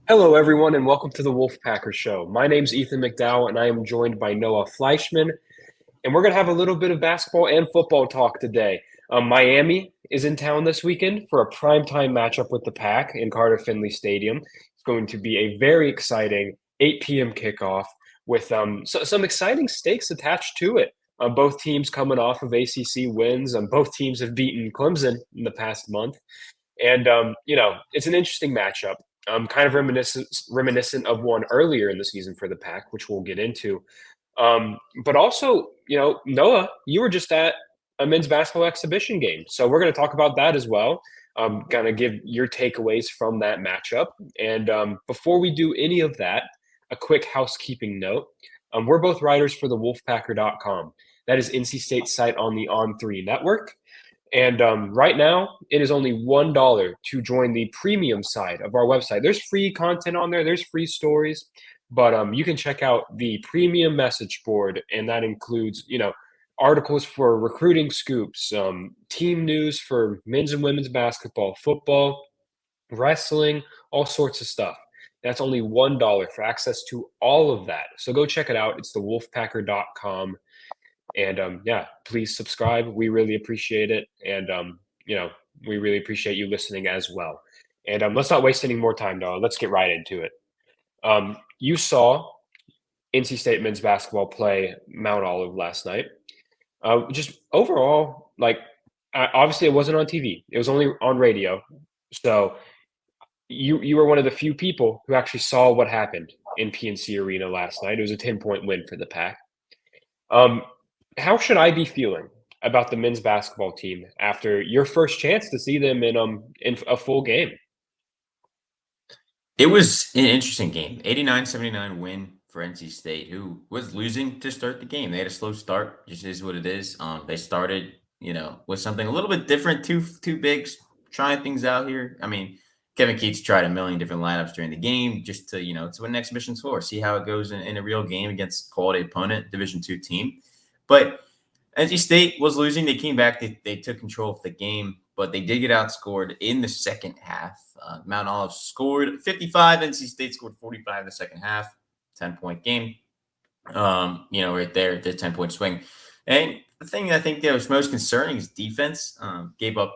Hello, everyone, and welcome to the Wolfpacker Show. My name's Ethan McDowell, and I am joined by Noah Fleischman. And we're going to have a little bit of basketball and football talk today. Miami is in town this weekend for a primetime matchup with the Pack in Carter Finley Stadium. It's going to be a very exciting 8 p.m. kickoff with some exciting stakes attached to it. Both teams coming off of ACC wins. Both teams have beaten Clemson in the past month. And it's an interesting matchup. Kind of reminiscent of one earlier in the season for the Pack, which we'll get into. But also, Noah, you were just at a men's basketball exhibition game, so we're going to talk about that as well. Kind of give your takeaways from that matchup. And before we do any of that, a quick housekeeping note. We're both writers for the Wolfpacker.com. That is NC State's site on the On3 network. And right now, it is only $1 to join the premium side of our website. There's free content on there, there's free stories, but you can check out the premium message board, and that includes, articles for recruiting scoops, team news for men's and women's basketball, football, wrestling, all sorts of stuff. That's only $1 for access to all of that. So go check it out. It's the wolfpacker.com. And please subscribe. We really appreciate it. And, we really appreciate you listening as well. And let's not waste any more time, Noah. Let's get right into it. You saw NC State men's basketball play Mount Olive last night. Just overall, obviously it wasn't on TV. It was only on radio. So you were one of the few people who actually saw what happened in PNC Arena last night. It was a 10-point win for the Pack. How should I be feeling about the men's basketball team after your first chance to see them in a full game? It was an interesting game. 89-79 win for NC State, who was losing to start the game. They had a slow start, just is what it is. They started, with something a little bit different, two bigs, trying things out here. I mean, Kevin Keats tried a million different lineups during the game just to, to win an exhibition score, see how it goes in a real game against quality opponent, Division II team. But NC State was losing. They came back. They took control of the game, but they did get outscored in the second half. Mount Olive scored 55. NC State scored 45 in the second half. 10-point game. Right there, the 10-point swing. And the thing I think that was most concerning is defense. Gave up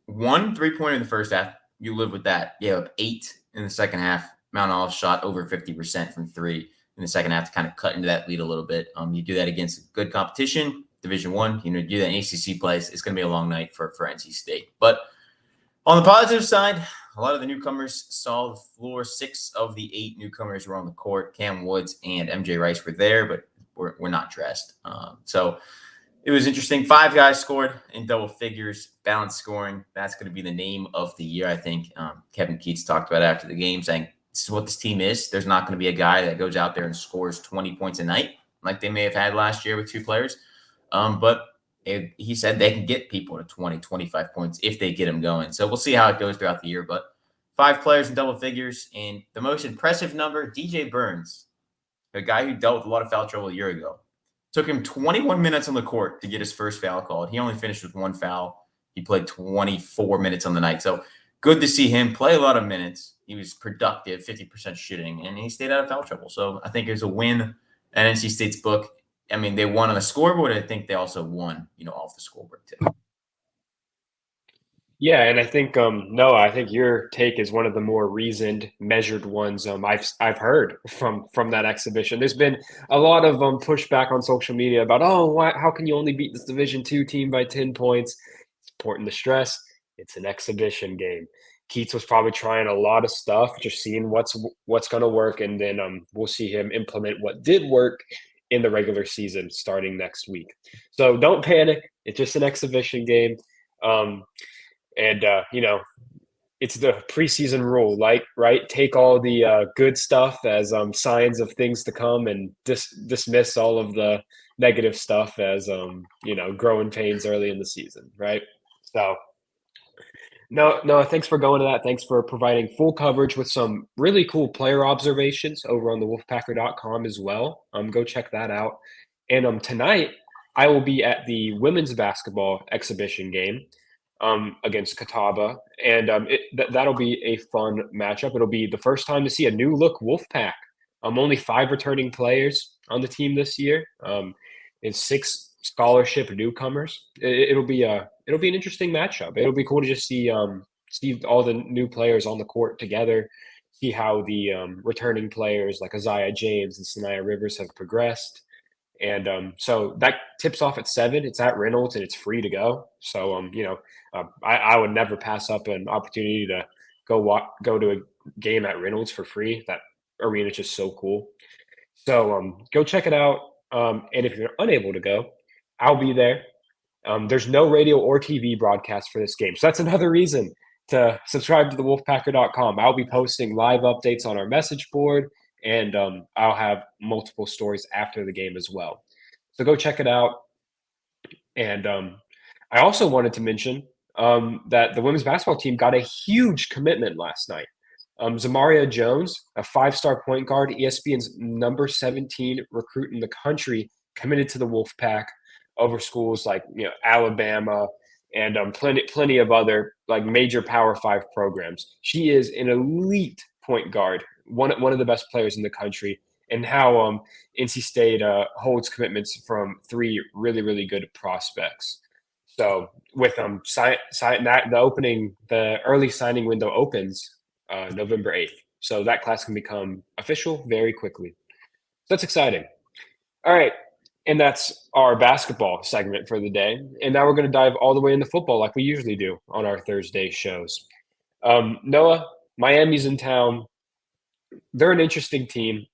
1 3-pointer in the first half. You live with that. Gave up 8 in the second half. Mount Olive shot over 50% from 3 in the second half to kind of cut into that lead a little bit. You do that against good competition. Division One, do that in ACC plays. It's going to be a long night for NC State. But on the positive side, a lot of the newcomers saw the floor. 6 of the 8 newcomers were on the court. Cam Woods and MJ Rice were there, but were not dressed. So it was interesting. 5 guys scored in double figures, balanced scoring. That's going to be the name of the year, I think. Kevin Keats talked about it after the game, saying this is what this team is. There's not going to be a guy that goes out there and scores 20 points a night like they may have had last year with 2 players. But he said they can get people to 20, 25 points if they get them going. So we'll see how it goes throughout the year. But 5 players in double figures. And the most impressive number, DJ Burns, a guy who dealt with a lot of foul trouble a year ago. Took him 21 minutes on the court to get his first foul called. He only finished with 1 foul. He played 24 minutes on the night. So good to see him play a lot of minutes. He was productive, 50% shooting, and he stayed out of foul trouble. So I think it was a win at NC State's book. I mean, they won on the scoreboard. I think they also won, off the scoreboard too. Yeah, and I think Noah, I think your take is one of the more reasoned, measured ones I've heard from that exhibition. There's been a lot of pushback on social media about, how can you only beat this Division II team by 10 points? It's important to stress it's an exhibition game. Keats was probably trying a lot of stuff, just seeing what's going to work, and then we'll see him implement what did work in the regular season starting next week. So don't panic. It's just an exhibition game. And it's the preseason rule, right? Take all the good stuff as signs of things to come, and dismiss all of the negative stuff as growing pains early in the season, right? So, no, thanks for going to that. Thanks for providing full coverage with some really cool player observations over on the Wolfpacker.com as well. Go check that out. And tonight I will be at the women's basketball exhibition game. against Catawba, and that'll be a fun matchup. It'll be the first time to see a new look Wolfpack. Only 5 returning players on the team this year, and 6 scholarship newcomers. It'll be an interesting matchup. It'll be cool to just see all the new players on the court together, see how the returning players like Isaiah James and Sanaya Rivers have progressed. And so that tips off at 7. It's at Reynolds and it's free to go. So I would never pass up an opportunity to go to a game at Reynolds for free. That arena is just so cool. So go check it out. And if you're unable to go, I'll be there. There's no radio or TV broadcast for this game, so that's another reason to subscribe to the Wolfpacker.com. I'll be posting live updates on our message board, and I'll have multiple stories after the game as well. So go check it out. And I also wanted to mention that the women's basketball team got a huge commitment last night. Zamaria Jones, a 5-star point guard, ESPN's number 17 recruit in the country, committed to the Wolfpack over schools like Alabama and plenty of other like major Power 5 programs. She is an elite point guard, one of the best players in the country, and how NC State holds commitments from 3 really good prospects. So with the early signing window opens November 8th. So that class can become official very quickly. So that's exciting. All right. And that's our basketball segment for the day. And now we're going to dive all the way into football like we usually do on our Thursday shows. Noah, Miami's in town. They're an interesting team.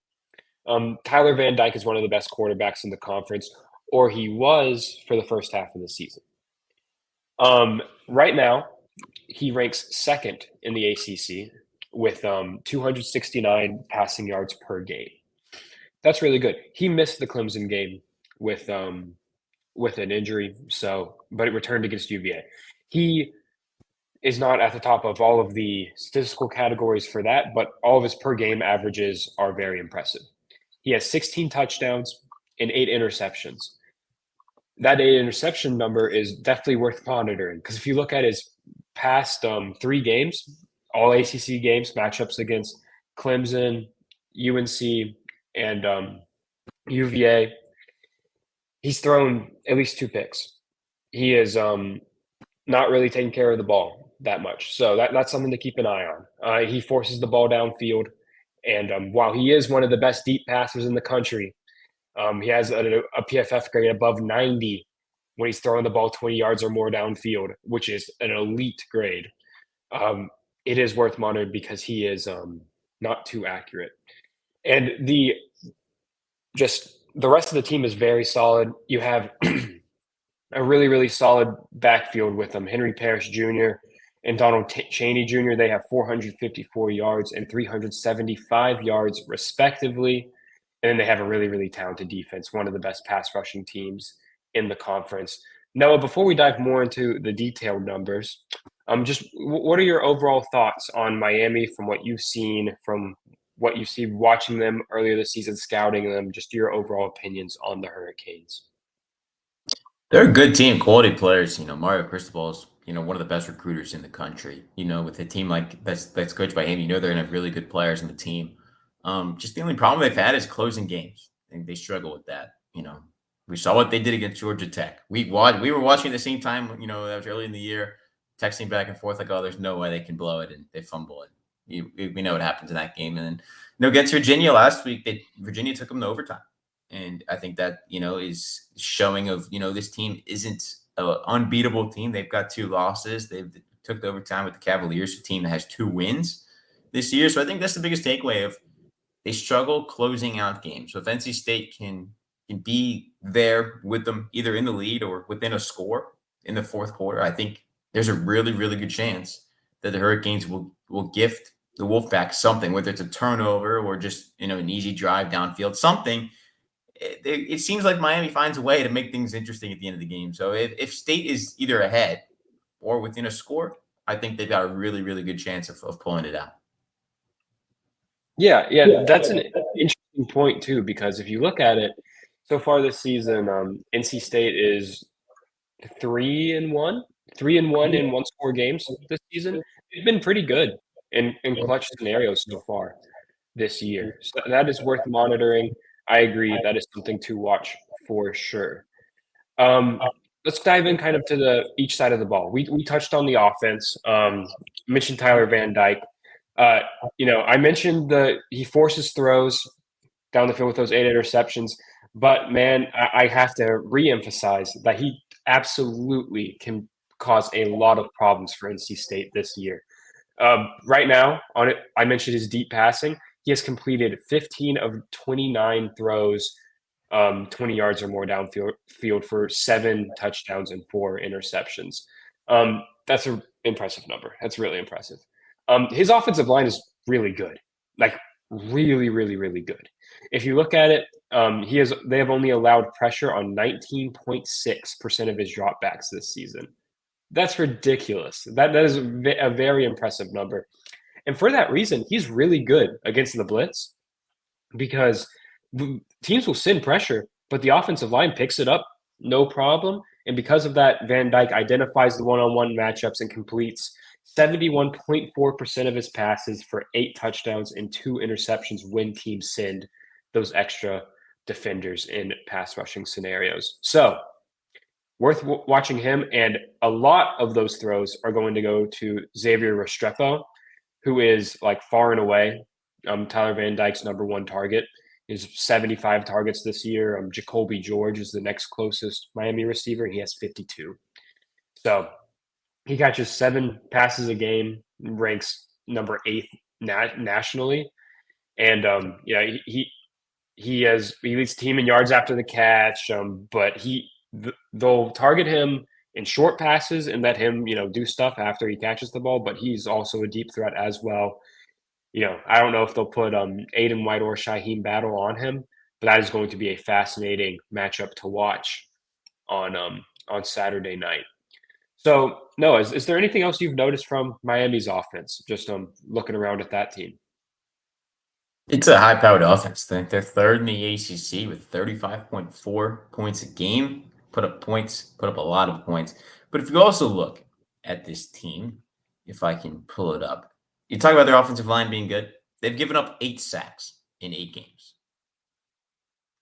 Tyler Van Dyke is one of the best quarterbacks in the conference, or he was for the first half of the season. Right now, he ranks second in the ACC with 269 passing yards per game. That's really good. He missed the Clemson game with an injury, but it returned against UVA. He is not at the top of all of the statistical categories for that, but all of his per game averages are very impressive. He has 16 touchdowns and 8 interceptions. That 8 interception number is definitely worth monitoring because if you look at his past 3 games, all ACC games, matchups against Clemson, UNC, and UVA, he's thrown at least 2 picks. He is not really taking care of the ball that much. So that's something to keep an eye on. He forces the ball downfield. And while he is one of the best deep passers in the country, he has a PFF grade above 90 when he's throwing the ball 20 yards or more downfield, which is an elite grade. It is worth monitoring because he is not too accurate. And the rest of the team is very solid. You have a really solid backfield with them. Henry Parrish Jr. and Donald Chaney Jr. They have 454 yards and 375 yards respectively. And then they have a really talented defense, one of the best pass rushing teams in the conference. Noah, before we dive more into the detailed numbers, just what are your overall thoughts on Miami from what you've seen, from what you see watching them earlier this season, scouting them, just your overall opinions on the Hurricanes? They're a good team, quality players. Mario Cristobal is, one of the best recruiters in the country. With a team like that's coached by him, they're going to have really good players in the team. Just the only problem they've had is closing games. I think they struggle with that. We saw what they did against Georgia Tech. We were watching at the same time. That was early in the year, texting back and forth like, "Oh, there's no way they can blow it," and they fumble it. We know what happens in that game. And then, against Virginia last week, Virginia took them to overtime. And I think that, is showing of, this team isn't an unbeatable team. They've got 2 losses. They've took the overtime with the Cavaliers, a team that has 2 wins this year. So I think that's the biggest takeaway of they struggle closing out games. So if NC State can be there with them either in the lead or within a score in the 4th quarter, I think there's a really good chance that the Hurricanes will gift the Wolfpack something, whether it's a turnover or just, an easy drive downfield, something. It seems like Miami finds a way to make things interesting at the end of the game. So if State is either ahead or within a score, I think they've got a really good chance of pulling it out. Yeah, that's an interesting point too, because if you look at it, so far this season, NC State is 3-1, 3-1 in one-score games this season. They've been pretty good in clutch scenarios so far this year. So that is worth monitoring. I agree. That is something to watch for sure. Um, let's dive in kind of to each side of the ball. We touched on the offense. Mentioned Tyler Van Dyke. Uh, I mentioned he forces throws down the field with those 8 interceptions, but man, I have to reemphasize that he absolutely can cause a lot of problems for NC State this year. Right now, on it, I mentioned his deep passing. He has completed 15 of 29 throws, 20 yards or more downfield for 7 touchdowns and 4 interceptions. That's an impressive number. That's really impressive. His offensive line is really good, like really, really, really good. If you look at it, they have only allowed pressure on 19.6% of his dropbacks this season. That's ridiculous. That is a very impressive number. And for that reason, he's really good against the blitz because the teams will send pressure, but the offensive line picks it up no problem. And because of that, Van Dyke identifies the one-on-one matchups and completes 71.4% of his passes for 8 touchdowns and 2 interceptions when teams send those extra defenders in pass rushing scenarios. So worth watching him, and a lot of those throws are going to go to Xavier Restrepo, who is like far and away Tyler Van Dyke's number 1 target. Is 75 targets this year. Jacoby George is the next closest Miami receiver. He has 52. So he catches 7 passes a game, ranks number 8 nationally, and he leads the team in yards after the catch. But they'll target him in short passes and let him do stuff after he catches the ball. But he's also a deep threat as well. I don't know if they'll put Aiden White or Shaheem Battle on him, but that is going to be a fascinating matchup to watch on Saturday night. So, Noah, is there anything else you've noticed from Miami's offense? Just looking around at that team. It's a high-powered offense. They're 3rd in the ACC with 35.4 points a game. Put up a lot of points. But if you also look at this team, if I can pull it up, you talk about their offensive line being good. They've given up 8 sacks in 8 games.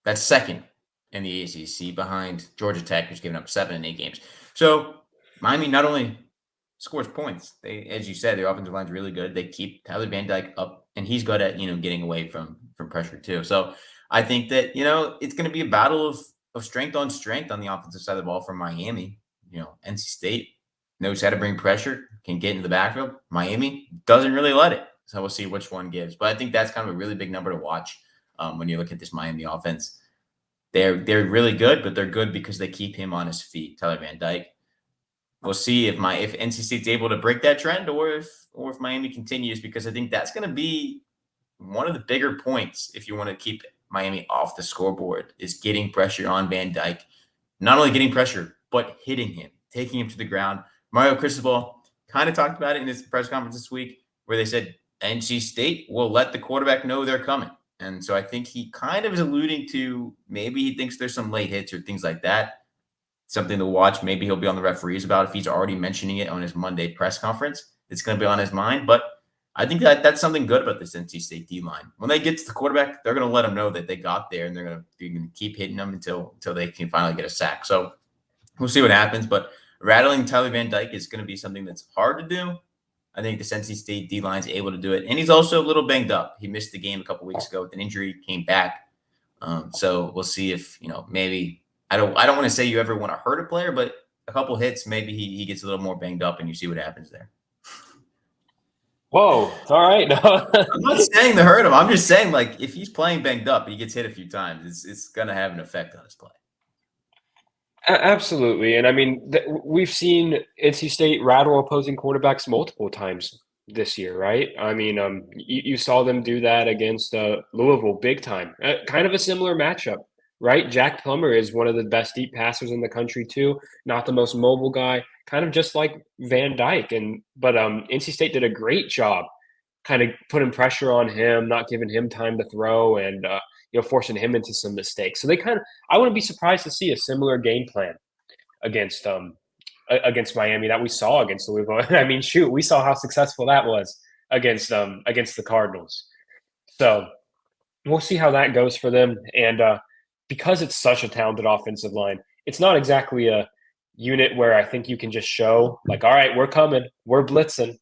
That's 2nd in the ACC behind Georgia Tech, who's given up 7 in 8 games. So Miami not only scores points, as you said, their offensive line's really good. They keep Tyler Van Dyke up, and he's good at getting away from pressure too. So I think that it's going to be a battle of strength on strength on the offensive side of the ball for Miami. NC State knows how to bring pressure, can get into the backfield. Miami doesn't really let it. So we'll see which one gives. But I think that's kind of a really big number to watch when you look at this Miami offense. They're really good, but they're good because they keep him on his feet, Tyler Van Dyke. We'll see if NC State's able to break that trend or if Miami continues, because I think that's going to be one of the bigger points if you want to keep Miami off the scoreboard, is getting pressure on Van Dyke. Not only getting pressure, but hitting him, taking him to the ground. Mario Cristobal kind of talked about it in his press conference this week, where they said NC State will let the quarterback know they're coming. And so I think he kind of is alluding to maybe he thinks there's some late hits or things like that. Something to watch. Maybe he'll be on the referees about if he's already mentioning it on his Monday press conference. It's going to be on his mind. But I think that's something good about this NC State D-line. When they get to the quarterback, they're going to let him know that they got there, and they're going to keep hitting them until they can finally get a sack. So we'll see what happens. But rattling Tyler Van Dyke is going to be something that's hard to do. I think this NC State D-line is able to do it. And he's also a little banged up. He missed the game a couple weeks ago with an injury, came back. So we'll see if, maybe – I don't want to say you ever want to hurt a player, but a couple hits, maybe he gets a little more banged up, and you see what happens there. Whoa! All right. I'm not saying to hurt him. I'm just saying, like, if he's playing banged up, he gets hit a few times, it's going to have an effect on his play. Absolutely, and I mean we've seen NC State rattle opposing quarterbacks multiple times this year, right? I mean, you saw them do that against Louisville big time. Kind of a similar matchup, right? Jack Plummer is one of the best deep passers in the country too. Not the most mobile guy, kind of just like Van Dyke. But NC State did a great job, kind of putting pressure on him, not giving him time to throw, and forcing him into some mistakes. So I wouldn't be surprised to see a similar game plan against against Miami that we saw against Louisville. I mean, shoot, we saw how successful that was against the Cardinals. So we'll see how that goes for them. And because it's such a talented offensive line, it's not exactly a unit where I think you can just show like, all right, we're coming, we're blitzing.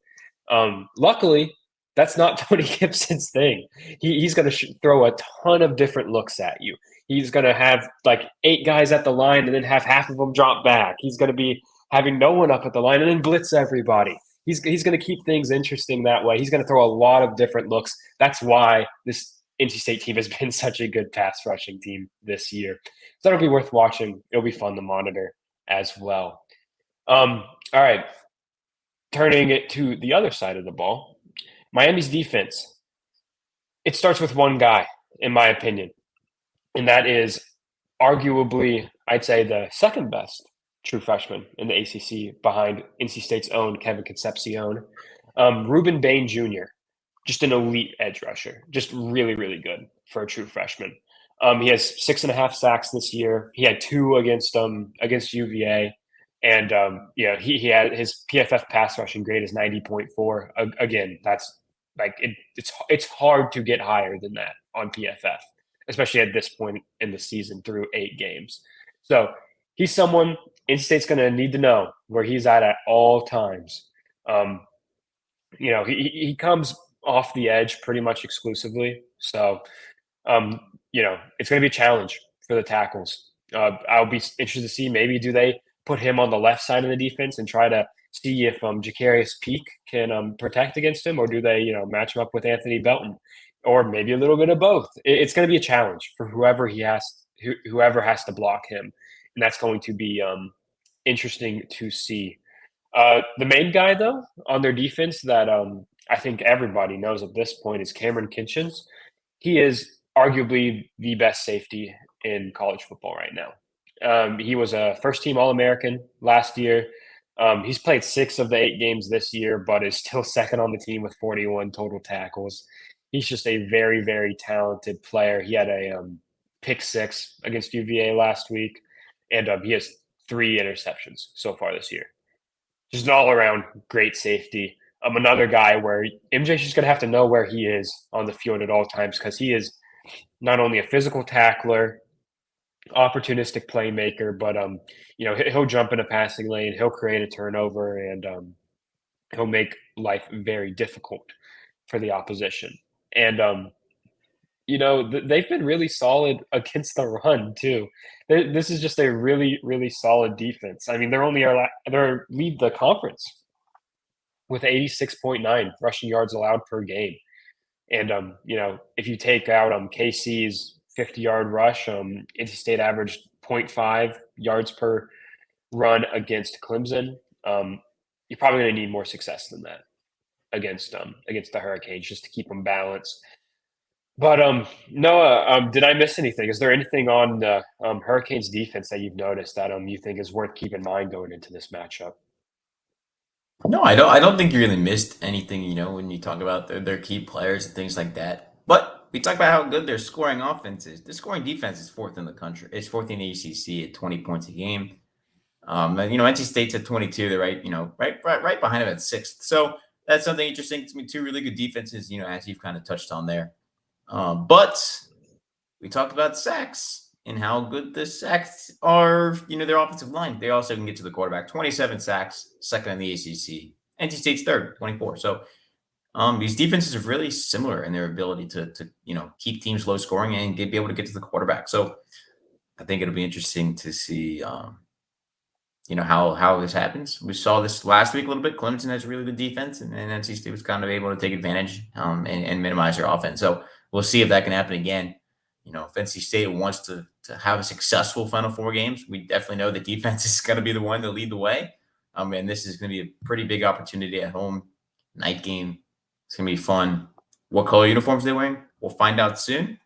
Luckily, that's not Tony Gibson's thing. He's going to throw a ton of different looks at you. He's going to have like 8 guys at the line and then have half of them drop back. He's going to be having no one up at the line and then blitz everybody. He's going to keep things interesting that way. He's going to throw a lot of different looks. That's why this NC State team has been such a good pass rushing team this year. So that'll be worth watching. It'll be fun to monitor as well. All right. Turning it to the other side of the ball, Miami's defense. It starts with one guy, in my opinion, and that is arguably, I'd say, the second best true freshman in the ACC behind NC State's own Kevin Concepcion. Ruben Bain Jr., just an elite edge rusher, just really, really good for a true freshman. He has 6.5 sacks this year. He had 2 against UVA. And he had his PFF pass rushing grade is 90.4. Again, that's like it's hard to get higher than that on PFF, especially at this point in the season through 8 games. So he's someone NC State's going to need to know where he's at all times. He comes off the edge pretty much exclusively. So, it's going to be a challenge for the tackles. I'll be interested to see maybe do they put him on the left side of the defense and try to see if Jacarius Peak can protect against him, or do they match him up with Anthony Belton, or maybe a little bit of both. It's going to be a challenge for whoever has to block him, and that's going to be interesting to see. The main guy though on their defense that I think everybody knows at this point is Cameron Kinchens. He is arguably the best safety in college football right now. He was a first-team All-American last year. He's played 6 of the 8 games this year, but is still second on the team with 41 total tackles. He's just a very, very talented player. He had a pick 6 against UVA last week, and he has 3 interceptions so far this year. Just an all-around great safety. Another guy where MJ's just going to have to know where he is on the field at all times, because he is not only a physical tackler, opportunistic playmaker, but he'll jump in a passing lane, he'll create a turnover, and he'll make life very difficult for the opposition. And they've been really solid against the run too. This is just a really, really solid defense. I mean, they're lead the conference with 86.9 rushing yards allowed per game. And if you take out KC's 50-yard rush, NC State averaged 0.5 yards per run against Clemson. You're probably going to need more success than that against the Hurricanes just to keep them balanced. But Noah, did I miss anything? Is there anything on the Hurricanes defense that you've noticed that you think is worth keeping in mind going into this matchup? No, I don't think you really missed anything, when you talk about their key players and things like that. But we talk about how good their scoring offense is. The scoring defense is 4th in the country. It's 4th in the ACC at 20 points a game. NC State's at 22. They're right behind them at 6th. So that's something interesting. It's been 2 really good defenses, as you've kind of touched on there. But we talked about sacks and how good the sacks are, their offensive line. They also can get to the quarterback. 27 sacks, 2nd in the ACC. NC State's 3rd, 24. So these defenses are really similar in their ability to keep teams low scoring and be able to get to the quarterback. So I think it'll be interesting to see, how this happens. We saw this last week a little bit. Clemson has really good defense, and NC State was kind of able to take advantage and minimize their offense. So we'll see if that can happen again. If NC State wants to have a successful Final Four games, we definitely know the defense is going to be the one to lead the way. And this is going to be a pretty big opportunity at home. Night game. It's going to be fun. What color uniforms they're wearing, we'll find out soon.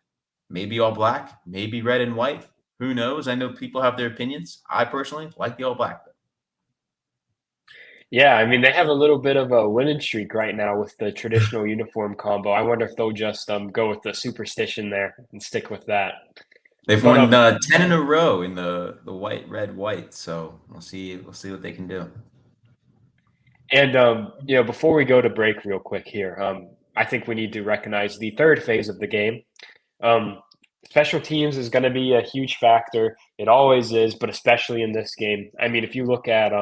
Maybe all black, maybe red and white. Who knows? I know people have their opinions. I personally like the all black. Yeah, I mean, they have a little bit of a winning streak right now with the traditional uniform combo. I wonder if they'll just go with the superstition there and stick with that. They've But won 10 in a row in the white, red, white. So we'll see what they can do. And before we go to break, real quick here, I think we need to recognize the third phase of the game. Um, Special teams is going to be a huge factor. It always is, but especially in this game. I mean, if you look at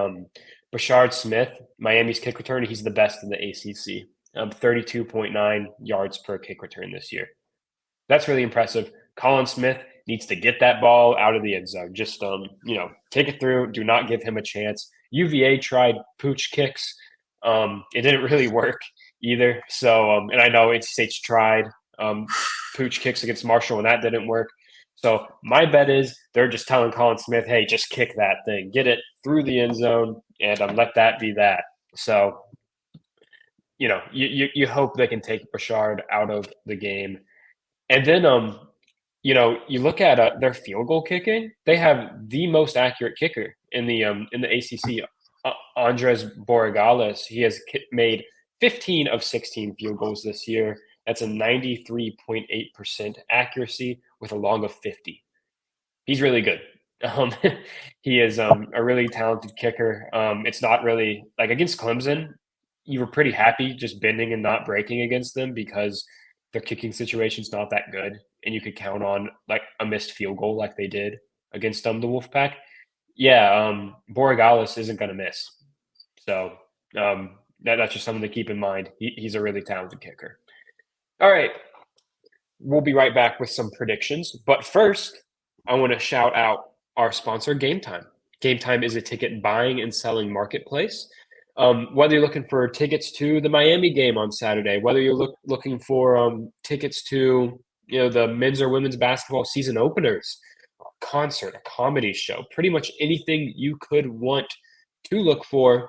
Brashard Smith, Miami's kick return, he's the best in the ACC. 32.9 yards per kick return this year. That's really impressive. Colin Smith needs to get that ball out of the end zone. Just take it through. Do not give him a chance. UVA tried pooch kicks. It didn't really work either. So, and I know NC State's tried pooch kicks against Marshall, and that didn't work. So my bet is they're just telling Colin Smith, "Hey, just kick that thing, get it through the end zone, and let that be that." So, you hope they can take Bashard out of the game. And then, you look at their field goal kicking. They have the most accurate kicker in the ACC. Andres Borregales. He has made 15 of 16 field goals this year. That's a 93.8% accuracy with a long of 50. He's really good. Um, he is a really talented kicker. It's not really like against Clemson. You were pretty happy just bending and not breaking against them because their kicking situation's not that good, and you could count on like a missed field goal like they did against the Wolfpack. Yeah, Borregales isn't going to miss, so that's just something to keep in mind. He's a really talented kicker. All right, we'll be right back with some predictions. But first, I want to shout out our sponsor, Game Time. Game Time is a ticket buying and selling marketplace. Whether you're looking for tickets to the Miami game on Saturday, whether you're looking for tickets to the men's or women's basketball season openers, a concert, a comedy show, pretty much anything you could want to look for,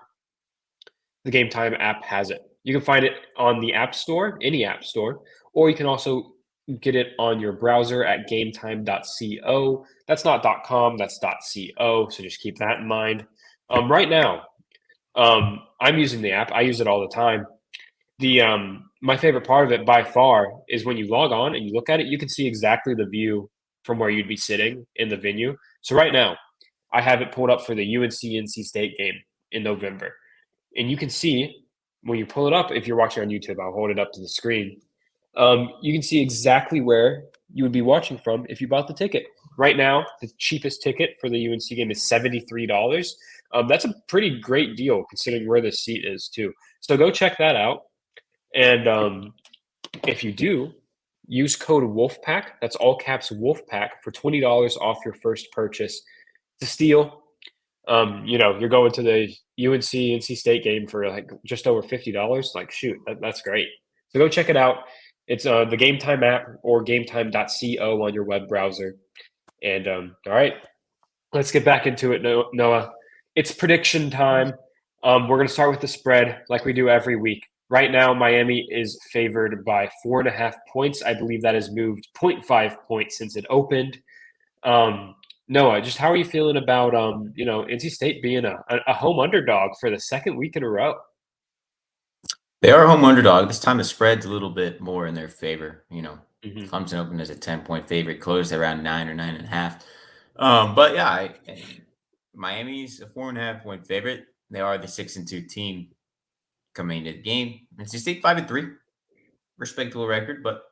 the Game Time app has it. You can find it on the App Store, any App Store, or you can also get it on your browser at gametime.co. That's not .com, that's .co, so just keep that in mind. Right now, I'm using the app. I use it all the time. The My favorite part of it by far is when you log on and you look at it, you can see exactly the view from where you'd be sitting in the venue. So right now, I have it pulled up for the UNC NC State game in November. And you can see when you pull it up, if you're watching on YouTube, I'll hold it up to the screen. You can see exactly where you would be watching from if you bought the ticket. Right now, the cheapest ticket for the UNC game is $73. That's a pretty great deal considering where the seat is, too. So go check that out. And if you do, use code Wolfpack. That's all caps Wolfpack for $20 off your first purchase. It's a steal. You're going to the UNC NC State game for like just over $50. Like, shoot, that's great. So go check it out. It's the Game Time app or gametime.co on your web browser. And all right, let's get back into it, Noah. It's prediction time. We're going to start with the spread like we do every week. Right now, Miami is favored by 4.5 points. I believe that has moved 0.5 points since it opened. Noah, just how are you feeling about NC State being a home underdog for the second week in a row? They are a home underdog. This time the spread's a little bit more in their favor. Mm-hmm. Clemson opened as a 10-point favorite, closed around 9 or 9.5. But yeah, Miami's a 4.5-point favorite. They are the 6-2 team coming into the game. NC State 5-3, respectable record, but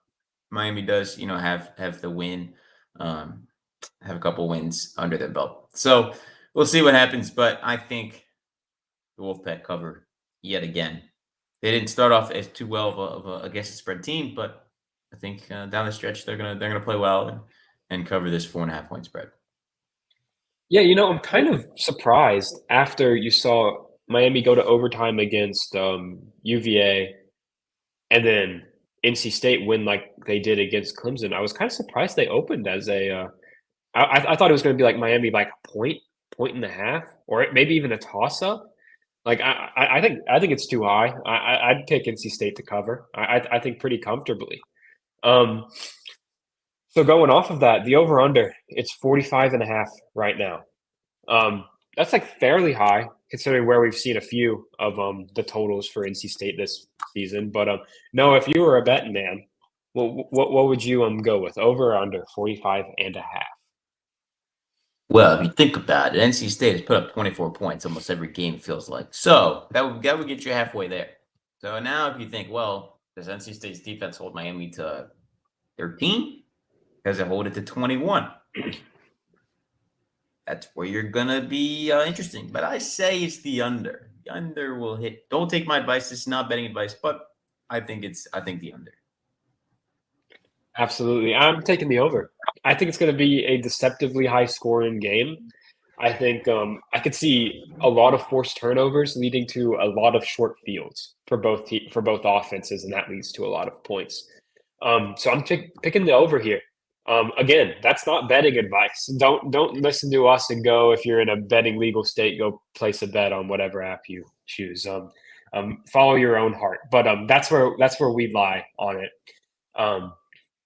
Miami does, have the win, have a couple wins under their belt. So we'll see what happens. But I think the Wolfpack cover yet again. They didn't start off as too well of a against the spread team, but I think down the stretch they're gonna play well and cover this 4.5-point spread. Yeah, I'm kind of surprised after you saw Miami go to overtime against UVA and then NC State win like they did against Clemson. I was kind of surprised they opened as a. I thought it was going to be like Miami like a point and a half, or maybe even a toss up. Like I think it's too high. I'd pick NC State to cover. I think pretty comfortably. Um, so going off of that, the over under it's 45.5 right now. That's like fairly high considering where we've seen a few of the totals for NC State this season. But no, if you were a betting man, What would you go with? Over or under 45.5? Well, if you think about it, NC State has put up 24 points almost every game, feels like. So that would get you halfway there. So now if you think, well, does NC State's defense hold Miami to 13? Does it hold it to 21? That's where you're gonna be interesting. But I say it's the under. The under will hit. Don't take my advice. This is not betting advice, but I think the under. Absolutely. I'm taking the over. I think it's going to be a deceptively high scoring game. I think I could see a lot of forced turnovers leading to a lot of short fields for for both offenses, and that leads to a lot of points. So I'm picking the over here. Again, that's not betting advice. Don't listen to us and go if you're in a betting legal state. Go place a bet on whatever app you choose. Follow your own heart, but that's where we lie on it. Um,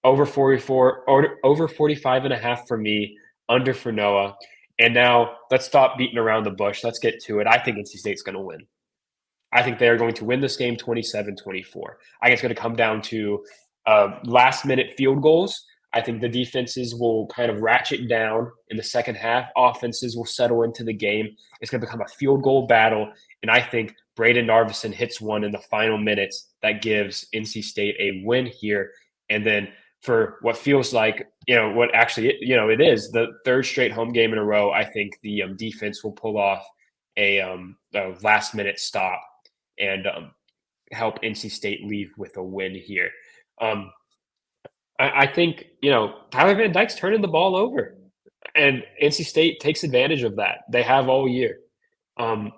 over 44, or over 45.5 for me, under for Noah. And now let's stop beating around the bush. Let's get to it. I think NC State's going to win. I think they are going to win this game 27-24. I think it's going to come down to last minute field goals. I think the defenses will kind of ratchet down in the second half. Offenses will settle into the game. It's going to become a field goal battle. And I think Braden Narvison hits one in the final minutes that gives NC State a win here. And then for what feels like, what actually, it is the third straight home game in a row, I think the defense will pull off a last minute stop and help NC State leave with a win here. Um, I think, Tyler Van Dyke's turning the ball over, and NC State takes advantage of that. They have all year. Um,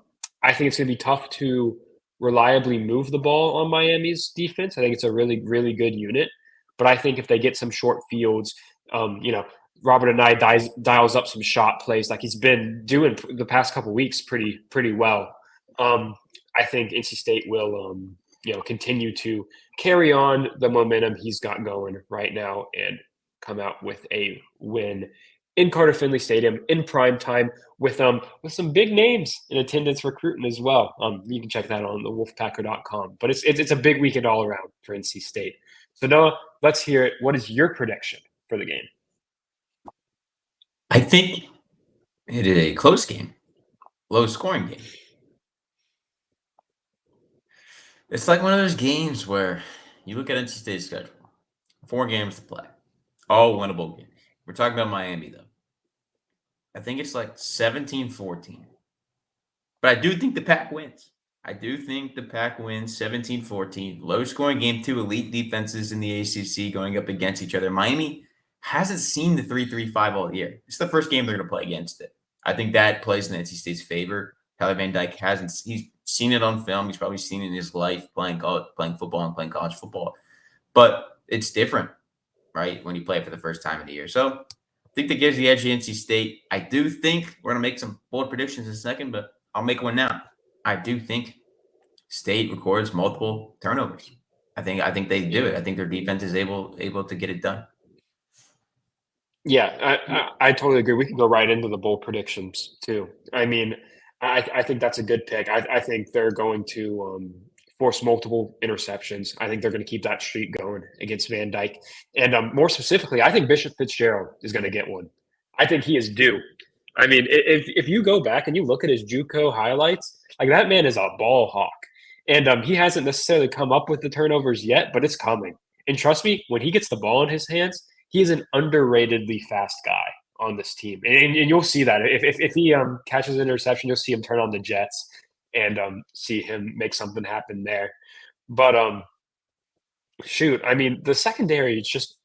I think it's going to be tough to reliably move the ball on Miami's defense. I think it's a really, really good unit. But I think if they get some short fields, Robert and I dials up some shot plays like he's been doing the past couple weeks pretty well. Um, I think NC State will, continue to carry on the momentum he's got going right now and come out with a win in Carter Finley Stadium in prime time with some big names in attendance recruiting as well. You can check that on the Wolfpacker.com. But it's a big weekend all around for NC State. So Noah, let's hear it. What is your prediction for the game? I think it is a close game, low scoring game. It's like one of those games where you look at NC State's schedule, 4 games to play, all winnable games. We're talking about Miami, though. I think it's like 17-14. But I do think the Pack wins. I do think the Pack wins 17-14. Low scoring game, two elite defenses in the ACC going up against each other. Miami hasn't seen the 3-3-5 all year. It's the first game they're going to play against it. I think that plays in NC State's favor. Tyler Van Dyke he's seen it on film. He's probably seen it in his life playing football and playing college football. But it's different, right, when you play it for the first time in the year. So I think that gives the edge to NC State. I do think we're going to make some bold predictions in a second, but I'll make one now. I do think State records multiple turnovers. I think they do it. I think their defense is able to get it done. Yeah, I totally agree. We can go right into the bowl predictions too. I mean, I think that's a good pick. I think they're going to force multiple interceptions. I think they're going to keep that streak going against Van Dyke. And more specifically, I think Bishop Fitzgerald is going to get one. I think he is due. I mean, if you go back and you look at his JUCO highlights, like that man is a ball hawk. And he hasn't necessarily come up with the turnovers yet, but it's coming. And trust me, when he gets the ball in his hands, he is an underratedly fast guy on this team, and you'll see that if he catches an interception, you'll see him turn on the jets and see him make something happen there. But shoot, I mean, the secondary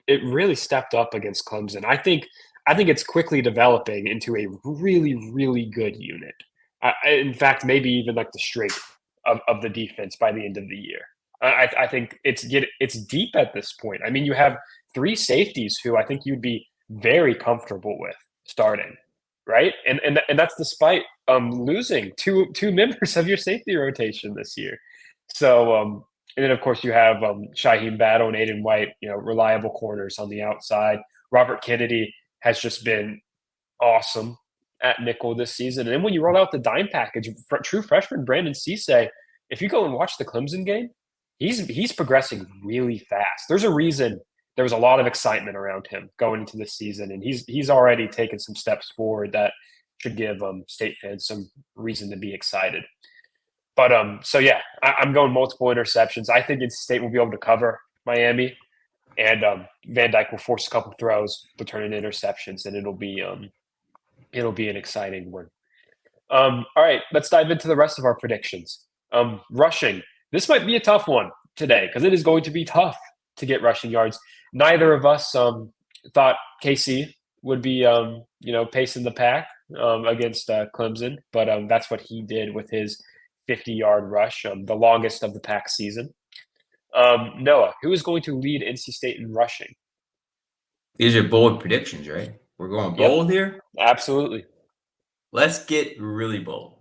it really stepped up against Clemson. I think it's quickly developing into a really really good unit. In fact, maybe even like the strength of the defense by the end of the year. I think it's deep at this point. I mean, you have 3 safeties who I think you'd be very comfortable with starting, right? And that's despite losing two members of your safety rotation this year. So and then of course you have Shaheem Battle and Aiden White, reliable corners on the outside. Robert Kennedy has just been awesome at nickel this season. And then when you roll out the dime package, true freshman Brandon Cisse, if you go and watch the Clemson game, he's progressing really fast. There's a reason there was a lot of excitement around him going into the season, and he's already taken some steps forward that should give State fans some reason to be excited. But so yeah, I'm going multiple interceptions. I think NC State will be able to cover Miami, and Van Dyke will force a couple throws, to turn into interceptions, and it'll be an exciting one. All right, let's dive into the rest of our predictions. Rushing. This might be a tough one today because it is going to be tough to get rushing yards. Neither of us thought KC would be pacing the pack against Clemson, but that's what he did with his 50-yard rush, the longest of the pack season. Noah, who is going to lead NC State in rushing? These are bold predictions, right? We're going Yep, bold here. absolutely. Let's get really bold.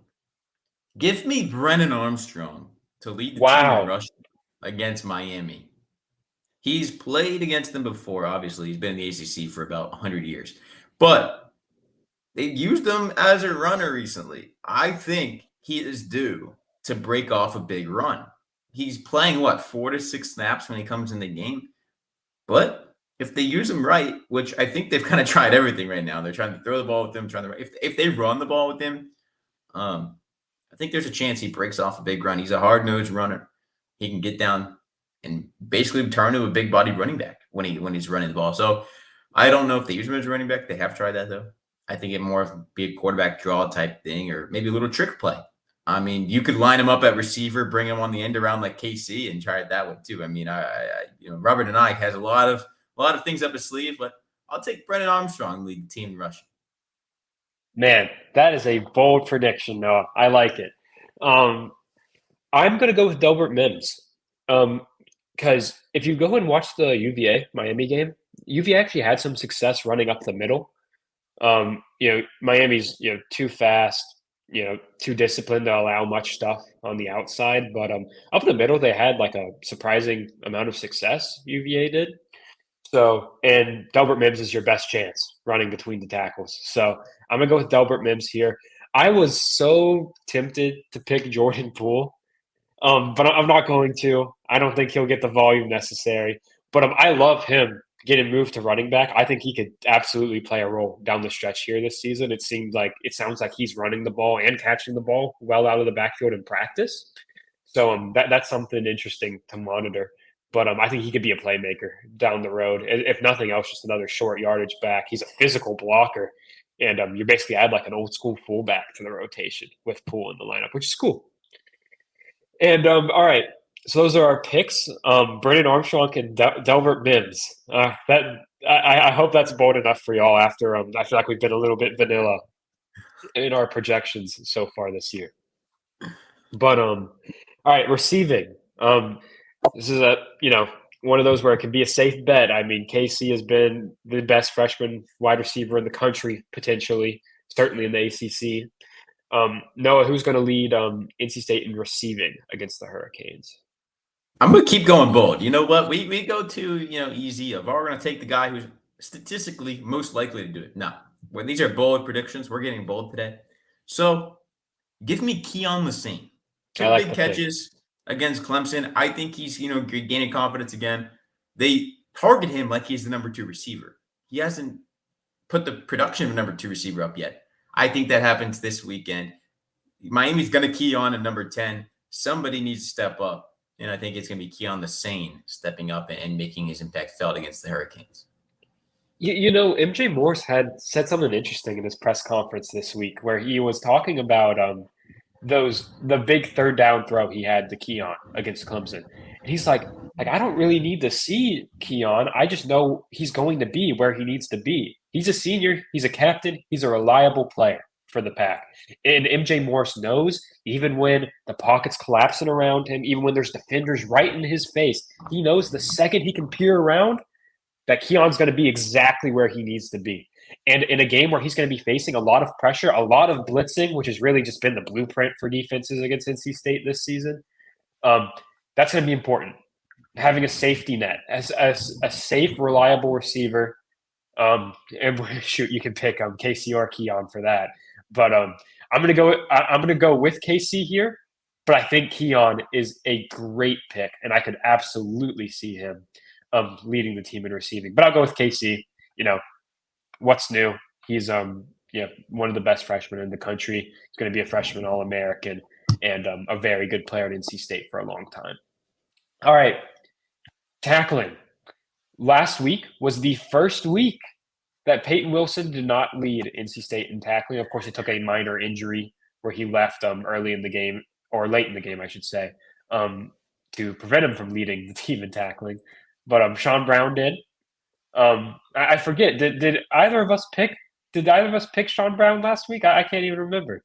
Give me Brennan Armstrong to lead the team in Wow. rushing against Miami. He's played against them before, obviously. He's been in the ACC for about 100 years. But they used him as a runner recently. I think he is due to break off a big run. He's playing, 4 to 6 snaps when he comes in the game? But if they use him right, which I think they've kind of tried everything right now. They're trying to throw the ball with him, if they run the ball with him, I think there's a chance he breaks off a big run. He's a hard-nosed runner. He can get down and basically turn to a big-bodied running back when he's running the ball. So I don't know if they use him as a running back. They have tried that, though. I think it more of be a quarterback draw type thing or maybe a little trick play. I mean, you could line him up at receiver, bring him on the end around like KC and try it that way, too. I mean, Robert and I has a lot of things up his sleeve, but I'll take Brennan Armstrong lead the team rushing. Man, that is a bold prediction, Noah. I like it. I'm going to go with Delbert Mims. Because if you go and watch the UVA Miami game, UVA actually had some success running up the middle. Miami's too fast, too disciplined to allow much stuff on the outside. But up in the middle, they had like a surprising amount of success. UVA did. So, and Delbert Mims is your best chance running between the tackles. So I'm gonna go with Delbert Mims here. I was so tempted to pick Jordan Poole, but I'm not going to. I don't think he'll get the volume necessary. But I love him getting moved to running back. I think he could absolutely play a role down the stretch here this season. It sounds like he's running the ball and catching the ball well out of the backfield in practice. So that's something interesting to monitor. But I think he could be a playmaker down the road. If nothing else, just another short yardage back. He's a physical blocker, and you basically add like an old school fullback to the rotation with Poole in the lineup, which is cool. And all right, so those are our picks. Brennan Armstrong and Delbert Mims. I hope that's bold enough for y'all. After I feel like we've been a little bit vanilla in our projections so far this year. But all right, receiving. This is one of those where it can be a safe bet. I mean, KC has been the best freshman wide receiver in the country, potentially, certainly in the ACC. Noah, who's going to lead NC State in receiving against the Hurricanes? I'm going to keep going bold. You know what? We go to, easy of, we're going to take the guy who's statistically most likely to do it. No, when these are bold predictions, we're getting bold today. So give me Keon the Saint. I 2 like big the pick. catches against Clemson. I think he's, gaining confidence again. They target him like he's the number 2 receiver. He hasn't put the production of number 2 receiver up yet. I think that happens this weekend. Miami's going to key on at number 10. Somebody needs to step up. And I think it's going to be Keon the Sane stepping up and making his impact felt against the Hurricanes. MJ Morse had said something interesting in his press conference this week where he was talking about the big third down throw he had to Keon against Clemson. And he's like, I don't really need to see Keon. I just know he's going to be where he needs to be. He's a senior. He's a captain. He's a reliable player for the Pack. And MJ Morse knows even when the pocket's collapsing around him, even when there's defenders right in his face, he knows the second he can peer around that Keon's going to be exactly where he needs to be. And in a game where he's going to be facing a lot of pressure, a lot of blitzing, which has really just been the blueprint for defenses against NC State this season, that's going to be important. Having a safety net as a safe, reliable receiver. And shoot, you can pick KC or Keon for that. But I'm gonna go with KC here. But I think Keon is a great pick, and I could absolutely see him leading the team in receiving. But I'll go with KC. You know, what's new? He's one of the best freshmen in the country. He's going to be a freshman All-American and a very good player at NC State for a long time. All right, tackling. Last week was the first week that Peyton Wilson did not lead NC State in tackling. Of course, he took a minor injury where he left early in the game, or late in the game, I should say, to prevent him from leading the team in tackling. But Sean Brown did. I forget. Did either of us pick? Did either of us pick Sean Brown last week? I can't even remember.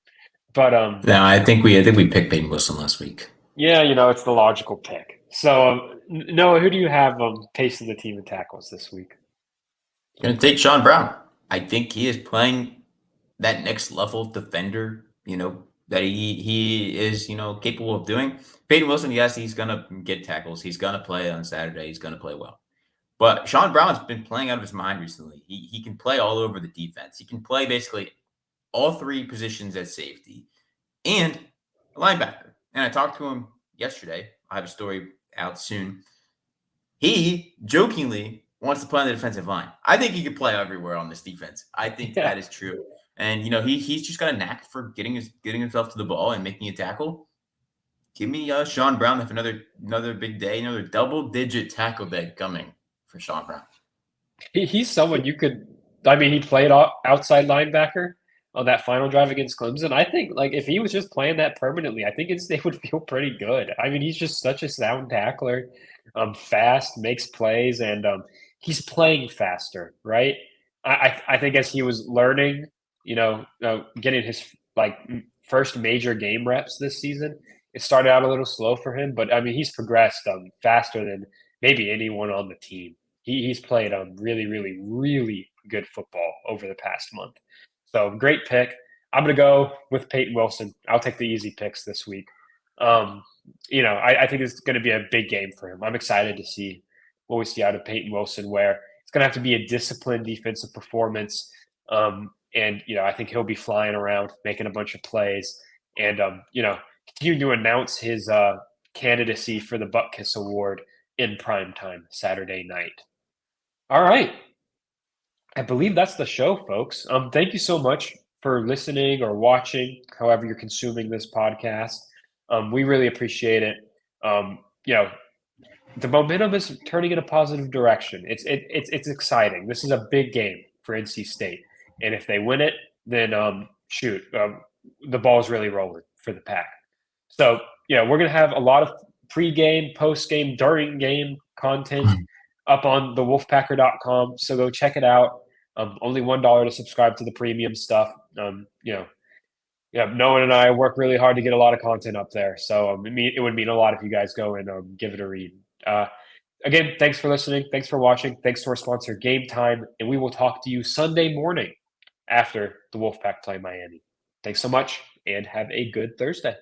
But No, I think we picked Peyton Wilson last week. yeah, it's the logical pick. So Noah, who do you have pacing the team in tackles this week? I'm gonna take Sean Brown. I think he is playing that next level defender, that he is, capable of doing. Peyton Wilson, yes, he's gonna get tackles. He's gonna play on Saturday. He's gonna play well. But Sean Brown's been playing out of his mind recently. He can play all over the defense. He can play basically all three positions at safety and a linebacker. And I talked to him yesterday. I have a story out soon. He jokingly wants to play on the defensive line. I think he could play everywhere on this defense. I think that is true. And he's just got a knack for getting himself to the ball and making a tackle. Give me Sean Brown with another big day, another double-digit tackle day coming for Sean Brown. He's someone you could. I mean, he played outside linebacker on that final drive against Clemson. I think, like, if he was just playing that permanently, I think they would feel pretty good. I mean, he's just such a sound tackler, fast, makes plays, and he's playing faster, right? I think as he was learning, getting his first major game reps this season, it started out a little slow for him, but I mean, he's progressed faster than maybe anyone on the team. He's played really, really, really good football over the past month. So great pick. I'm going to go with Peyton Wilson. I'll take the easy picks this week. I think it's going to be a big game for him. I'm excited to see what we see out of Peyton Wilson, where it's going to have to be a disciplined defensive performance. I think he'll be flying around, making a bunch of plays, and continue to announce his candidacy for the Butt Kiss Award in prime time Saturday night. All right. I believe that's the show, folks. Thank you so much for listening or watching, however you're consuming this podcast. We really appreciate it. The momentum is turning in a positive direction. It's exciting. This is a big game for NC State, and if they win it, then the ball's really rolling for the Pack. So we're gonna have a lot of pre-game, post-game, during game content up on the wolfpacker.com. So go check it out. Only $1 to subscribe to the premium stuff. Noah and I work really hard to get a lot of content up there. So it would mean a lot if you guys go and give it a read. Again, thanks for listening. Thanks for watching. Thanks to our sponsor, Game Time. And we will talk to you Sunday morning after the Wolfpack play Miami. Thanks so much and have a good Thursday.